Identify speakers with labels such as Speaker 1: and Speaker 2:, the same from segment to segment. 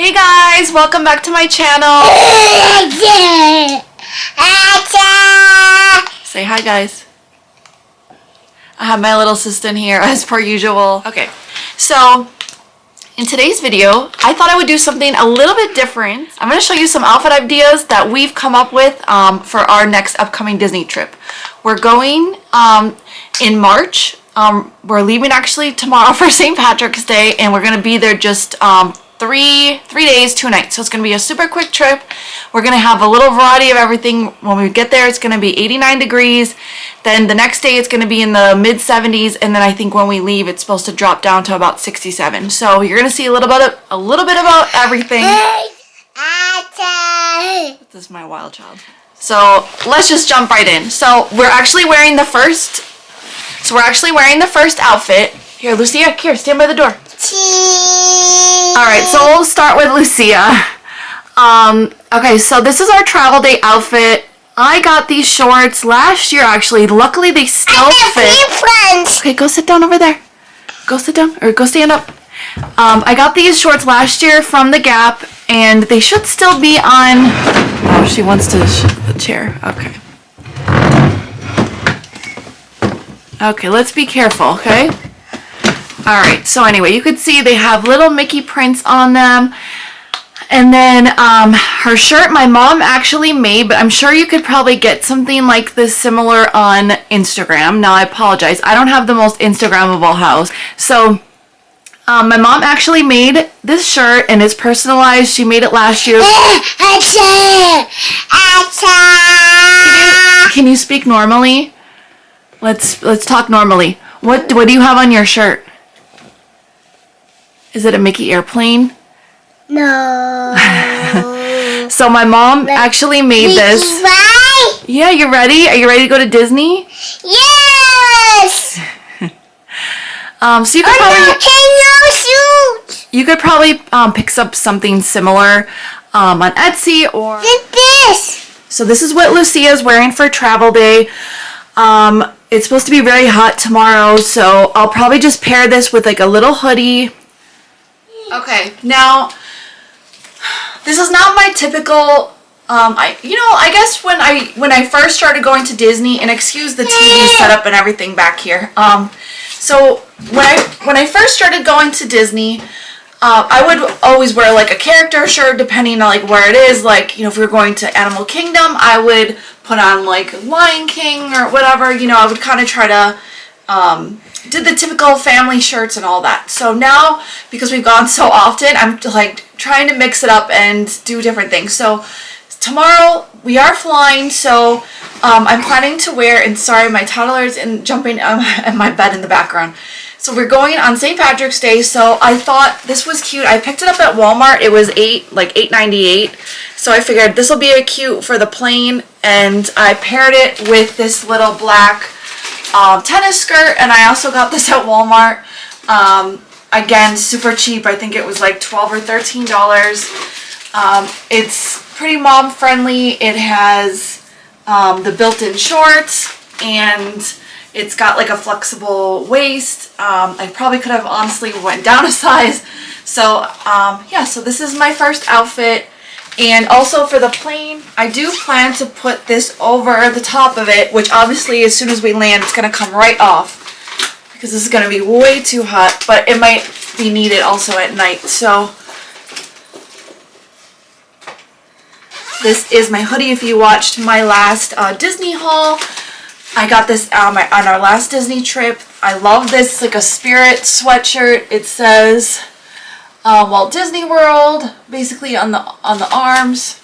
Speaker 1: Hey guys, welcome back to my channel. Say hi guys. I have my little assistant here as per usual. Okay, so in today's video, I thought I would do something a little bit different. I'm going to show you some outfit ideas that we've come up with for our next upcoming Disney trip. We're going in March. We're leaving actually tomorrow for St. Patrick's Day, and we're going to be there just 3 days, 2 nights. So it's going to be a super quick trip. We're going to have a little variety of everything. When we get there, it's going to be 89 degrees. Then the next day, it's going to be in the mid 70s. And then I think when we leave, it's supposed to drop down to about 67. So you're going to see a little bit about everything. This is my wild child. So let's just jump right in. So we're actually wearing the first outfit. Here, Lucia, here, stand by the door. Alright, so we'll start with Lucia. Okay, so this is our travel day outfit. I got these shorts last year, actually. Luckily, they still fit. Okay, go sit down over there. Go sit down, or go stand up. I got these shorts last year from the Gap, and they should still be on... Oh, she wants to the chair. Okay. Okay, let's be careful, okay? Alright, so anyway, you could see they have little Mickey prints on them. And then her shirt my mom actually made, but I'm sure you could probably get something like this similar on Instagram. Now I apologize, I don't have the most Instagrammable house. So my mom actually made this shirt and it's personalized. She made it last year. Can you speak normally? Let's talk normally. What do you have on your shirt? Is it a Mickey airplane?
Speaker 2: No.
Speaker 1: So my mom actually made this.
Speaker 2: Right?
Speaker 1: Yeah, you ready? Are you ready to go to Disney?
Speaker 2: Yes.
Speaker 1: So you could probably pick up something similar on Etsy or
Speaker 2: this.
Speaker 1: So this is what Lucia is wearing for travel day. It's supposed to be very hot tomorrow, so I'll probably just pair this with like a little hoodie. Okay, now this is not my typical. I guess when I first started going to Disney, and excuse the TV setup and everything back here. So when I first started going to Disney, I would always wear like a character shirt depending on like where it is. Like, if we were going to Animal Kingdom, I would put on like Lion King or whatever. I would kind of try to did the typical family shirts and all that. So now, because we've gone so often, I'm like trying to mix it up and do different things. So tomorrow we are flying, so I'm planning to wear, and sorry, my toddler's jumping in my bed in the background. So we're going on St. Patrick's Day, so I thought this was cute. I picked it up at Walmart. It was $8.98. So I figured this will be cute for the plane, and I paired it with this little black tennis skirt, and I also got this at Walmart. Again, super cheap. I think it was like $12 or $13. It's pretty mom friendly. It has the built-in shorts, and it's got like a flexible waist. I probably could have honestly went down a size. So yeah, so this is my first outfit. And also for the plane, I do plan to put this over the top of it, which obviously as soon as we land, it's going to come right off because this is going to be way too hot, but it might be needed also at night. So this is my hoodie. If you watched my last Disney haul, I got this on our last Disney trip. I love this. It's like a Spirit sweatshirt. It says Walt Disney World, basically on the arms.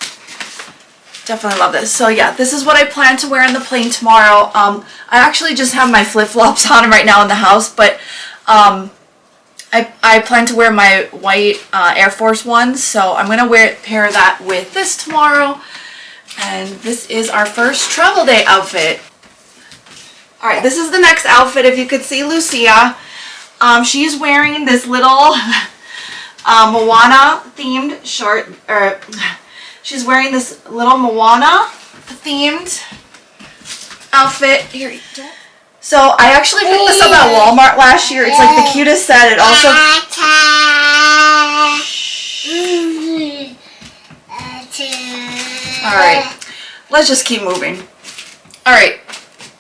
Speaker 1: Definitely love this. So yeah, this is what I plan to wear on the plane tomorrow. I actually just have my flip-flops on right now in the house, but I plan to wear my white Air Force Ones, so I'm gonna pair that with this tomorrow. And this is our first travel day outfit. All right, this is the next outfit. If you could see Lucia, she's wearing this little Moana themed short, or she's wearing this little Moana themed outfit. Here, so I actually picked this up at Walmart last year. It's like the cutest set. It also Alright, let's just keep moving. Alright,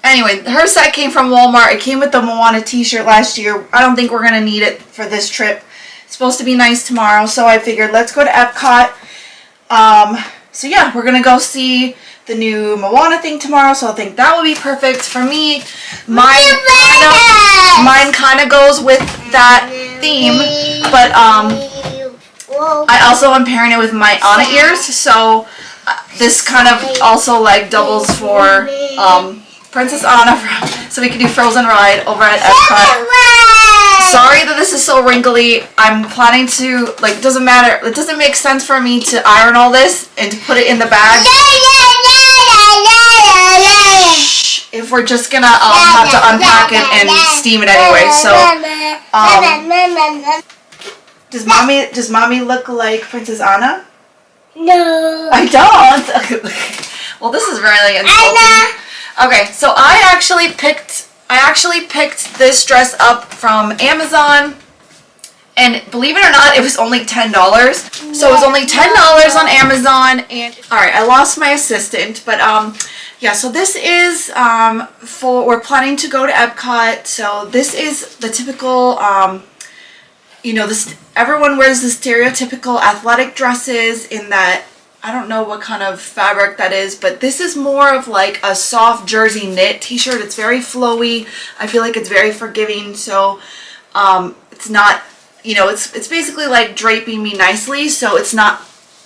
Speaker 1: anyway, her set came from Walmart. It came with the Moana t-shirt last year. I don't think we're going to need it for this trip. It's supposed to be nice tomorrow, so I figured let's go to Epcot. So yeah, we're going to go see the new Moana thing tomorrow, so I think that will be perfect for me. Mine kind of goes with that theme, but I also am pairing it with my Anna ears, so this kind of also like doubles for Princess Anna, so we can do Frozen Ride over at Epcot. Sorry that this is so wrinkly. I'm planning to, like, it doesn't matter. It doesn't make sense for me to iron all this and to put it in the bag if we're just gonna have to unpack it and steam it anyway. So, does mommy look like Princess Anna?
Speaker 2: No.
Speaker 1: I don't. Well, this is really insulting. Okay, so I actually picked this dress up from Amazon, and believe it or not, it was only $10. So it was only $10 on Amazon. And all right, I lost my assistant, but yeah. So this is we're planning to go to Epcot. So this is the typical you know, this everyone wears the stereotypical athletic dresses in that. I don't know what kind of fabric that is, but this is more of like a soft jersey knit t-shirt. It's very flowy. I feel like it's very forgiving. So it's not, you know, it's basically like draping me nicely. So it's not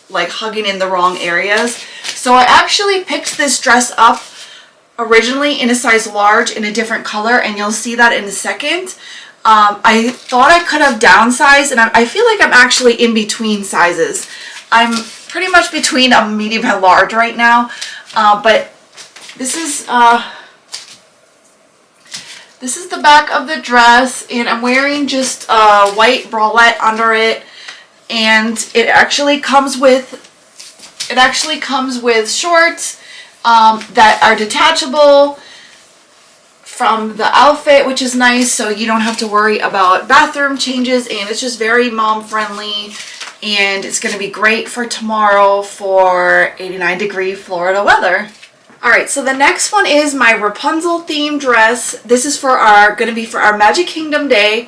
Speaker 1: like hugging in the wrong areas. So I actually picked this dress up originally in a size large in a different color, and you'll see that in a second. I thought I could have downsized, and I feel like I'm actually in between sizes. I'm pretty much between a medium and large right now, but this is the back of the dress, and I'm wearing just a white bralette under it, and it actually comes with shorts that are detachable from the outfit, which is nice, so you don't have to worry about bathroom changes, and it's just very mom friendly. And it's going to be great for tomorrow for 89-degree Florida weather. Alright, so the next one is my Rapunzel themed dress. This is going to be for our Magic Kingdom day.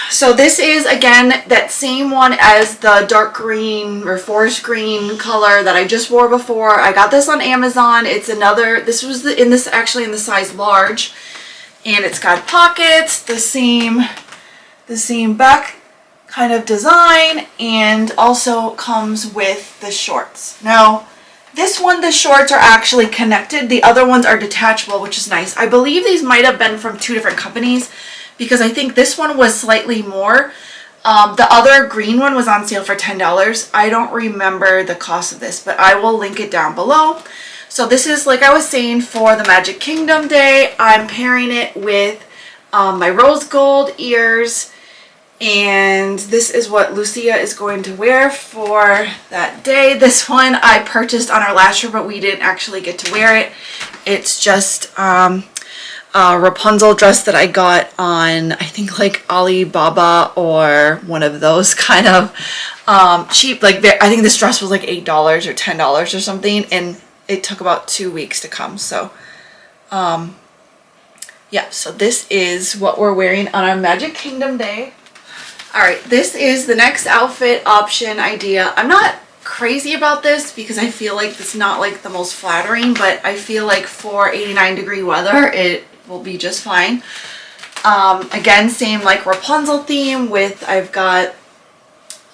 Speaker 1: So this is, again, that same one as the dark green or forest green color that I just wore before. I got this on Amazon. It's another, this was in the size large. And it's got pockets, the same back kind of design, and also comes with the shorts. Now, this one, the shorts are actually connected. The other ones are detachable, which is nice. I believe these might have been from two different companies, because I think this one was slightly more. The other green one was on sale for $10. I don't remember the cost of this, but I will link it down below. So this is, like I was saying, for the Magic Kingdom day. I'm pairing it with my rose gold ears. And this is what Lucia is going to wear for that day. This one I purchased on our last trip, but we didn't actually get to wear it. It's just a Rapunzel dress that I got on, I think, like Alibaba or one of those kind of cheap, like, I think this dress was like $8 or $10 or something, and it took about 2 weeks to come. So yeah, so this is what we're wearing on our Magic Kingdom day. Alright, this is the next outfit option idea. I'm not crazy about this because I feel like it's not like the most flattering, but I feel like for 89-degree weather it will be just fine. Again, same like Rapunzel theme with, I've got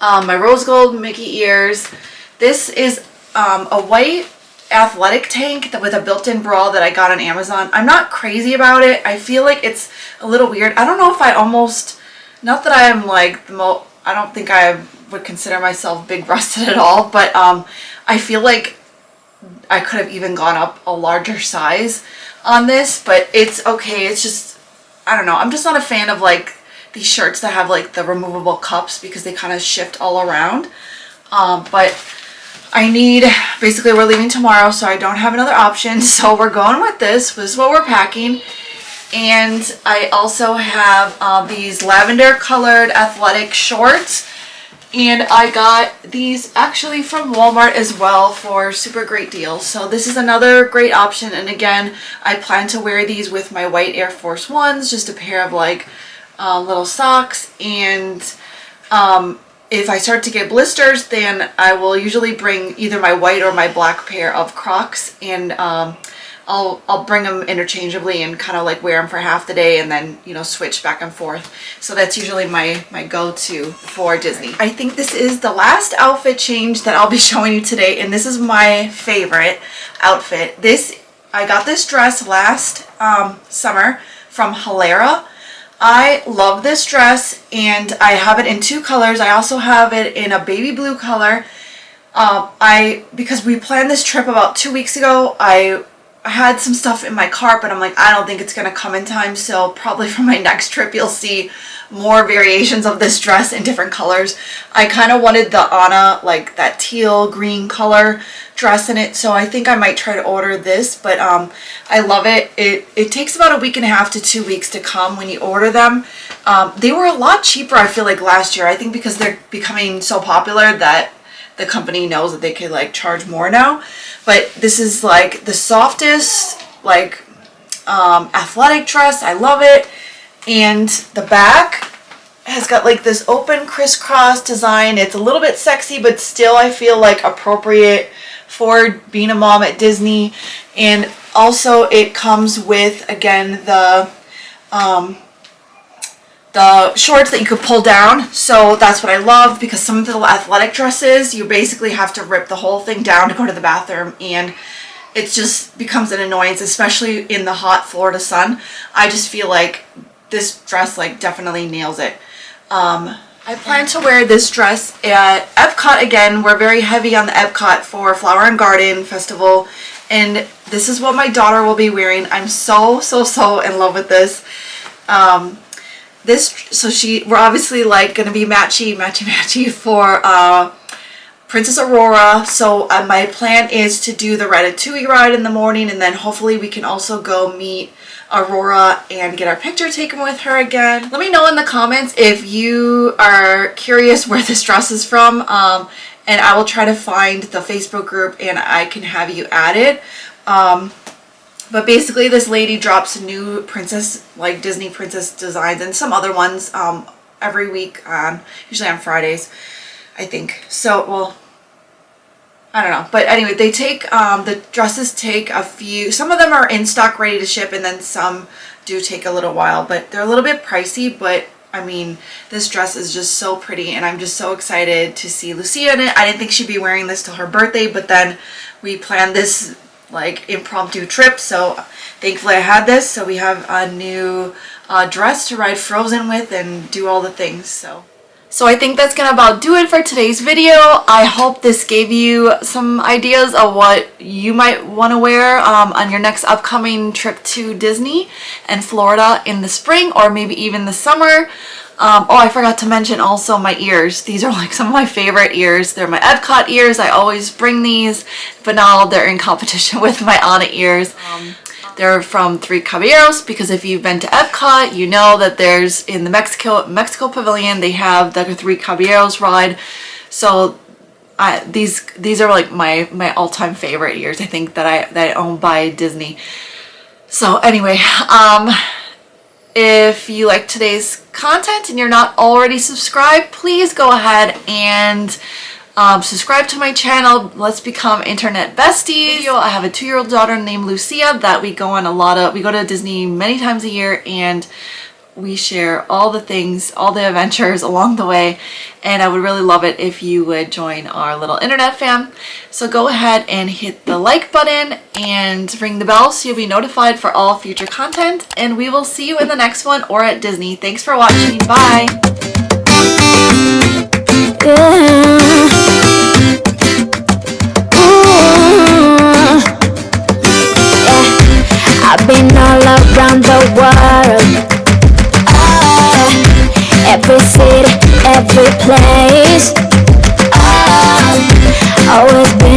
Speaker 1: my rose gold Mickey ears. This is a white athletic tank with a built-in bra that I got on Amazon. I'm not crazy about it. I feel like it's a little weird. I don't know if I almost... Not that I am like I don't think I would consider myself big-breasted at all, but I feel like I could have even gone up a larger size on this, but it's okay. It's just, I don't know. I'm just not a fan of like these shirts that have like the removable cups because they kind of shift all around. But I need, basically we're leaving tomorrow, so I don't have another option. So we're going with this. This is what we're packing. And I also have these lavender colored athletic shorts. And I got these actually from Walmart as well for super great deals. So this is another great option. And again, I plan to wear these with my white Air Force Ones, just a pair of like little socks. And if I start to get blisters, then I will usually bring either my white or my black pair of Crocs, and I'll bring them interchangeably and kind of like wear them for half the day and then, you know, switch back and forth. So that's usually my go-to for Disney. I think this is the last outfit change that I'll be showing you today, and this is my favorite outfit. I got this dress last summer from Hilera. I love this dress, and I have it in 2 colors. I also have it in a baby blue color. Because we planned this trip about 2 weeks ago, I had some stuff in my cart, but I'm like, I don't think it's gonna come in time, so probably for my next trip you'll see more variations of this dress in different colors. I kind of wanted the Anna, like that teal green color dress in it, so I think I might try to order this, but I love it. It takes about 1.5 weeks to 2 weeks to come when you order them. They were a lot cheaper, I feel like, last year. I think because they're becoming so popular that the company knows that they could like charge more now. But this is like the softest, like athletic dress. I love it. And the back has got like this open crisscross design. It's a little bit sexy, but still I feel like appropriate for being a mom at Disney. And also it comes with, again, the shorts that you could pull down. So that's what I love, because some of the athletic dresses, you basically have to rip the whole thing down to go to the bathroom, and it just becomes an annoyance, especially in the hot Florida sun. I just feel like this dress like definitely nails it. I plan to wear this dress at Epcot again. We're very heavy on the Epcot for Flower and Garden Festival, and this is what my daughter will be wearing. I'm so in love with this. We're obviously like gonna be matchy for Princess Aurora. So my plan is to do the Ratatouille ride in the morning, and then hopefully we can also go meet Aurora and get our picture taken with her again. Let me know in the comments if you are curious where this dress is from, and I will try to find the Facebook group and I can have you added. But basically this lady drops new princess, like Disney princess designs, and some other ones every week, usually on Fridays, I think. So, well, I don't know. But anyway, they take, the dresses take a few, some of them are in stock ready to ship, and then some do take a little while, but they're a little bit pricey. But I mean, this dress is just so pretty, and I'm just so excited to see Lucia in it. I didn't think she'd be wearing this till her birthday, but then we planned this like impromptu trip, so thankfully I had this. So we have a new dress to ride Frozen with and do all the things. So I think that's gonna about do it for today's video. I hope this gave you some ideas of what you might want to wear on your next upcoming trip to Disney and Florida in the spring, or maybe even the summer. Oh, I forgot to mention also my ears. These are like some of my favorite ears. They're my Epcot ears. I always bring these, but now they're in competition with my Anna ears. They're from Three Caballeros, because if you've been to Epcot, you know that there's in the Mexico Pavilion, they have the Three Caballeros ride. So these are like my all-time favorite ears, I think, that I own by Disney. So anyway, if you like today's content and you're not already subscribed, please go ahead and subscribe to my channel. Let's become internet besties. I have a 2-year-old daughter named Lucia that we go to Disney many times a year, and we share all the things, all the adventures along the way, and I would really love it if you would join our little internet fam. So go ahead and hit the like button and ring the bell so you'll be notified for all future content, and we will see you in the next one or at Disney. Thanks for watching. Bye.
Speaker 2: I've been all around the world, every city, every place.